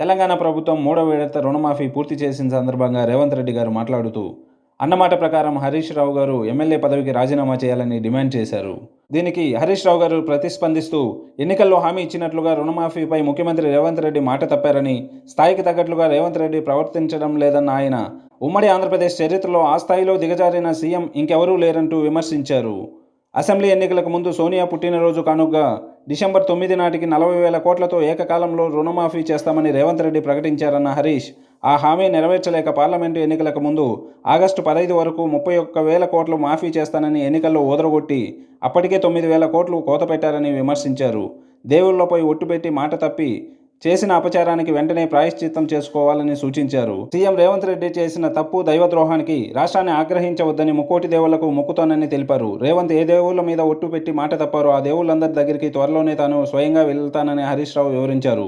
తెలంగాణ ప్రభుత్వం మూడో విడత రుణమాఫీ పూర్తి చేసిన సందర్భంగా రేవంత్ రెడ్డి గారు మాట్లాడుతూ, అన్నమాట ప్రకారం హరీష్ రావు గారు ఎమ్మెల్యే పదవికి రాజీనామా చేయాలని డిమాండ్ చేశారు. దీనికి హరీష్ రావు గారు ప్రతిస్పందిస్తూ, ఎన్నికల్లో హామీ ఇచ్చినట్లుగా రుణమాఫీపై ముఖ్యమంత్రి రేవంత్ రెడ్డి మాట తప్పారని, స్థాయికి తగ్గట్లుగా రేవంత్ రెడ్డి ప్రవర్తించడం లేదన్న ఆయన, ఉమ్మడి ఆంధ్రప్రదేశ్ చరిత్రలో ఆ స్థాయిలో దిగజారిన సీఎం ఇంకెవరూ లేరంటూ విమర్శించారు. అసెంబ్లీ ఎన్నికలకు ముందు సోనియా పుట్టినరోజు కానుకగా డిసెంబర్ 9 నాటికి 40,000 కోట్లతో ఏకకాలంలో రుణమాఫీ చేస్తామని రేవంత్ రెడ్డి ప్రకటించారన్న హరీష్, ఆ హామీ నెరవేర్చలేక పార్లమెంటు ఎన్నికలకు ముందు ఆగస్టు 15 వరకు 31,000 కోట్లు మాఫీ చేస్తానని ఎన్నికల్లో ఊదరగొట్టి అప్పటికే 9,000 కోట్లు కోతపెట్టారని విమర్శించారు. దేవుళ్లపై ఒట్టు పెట్టి మాట తప్పి చేసిన అపచారానికి వెంటనే ప్రాయశ్చిత్తం చేసుకోవాలని సూచించారు. సీఎం రేవంత్ రెడ్డి చేసిన తప్పు దైవద్రోహానికి రాష్ట్రాన్ని ఆగ్రహించవద్దని ముక్కోటి దేవుళ్లకు మొక్కుతానని తెలిపారు. రేవంత్ ఏ దేవుళ్ల మీద ఒట్టు పెట్టి మాట తప్పారో ఆ దేవుళ్లందరి దగ్గరికి త్వరలోనే తాను స్వయంగా వెళ్తానని హరీష్ రావు వివరించారు.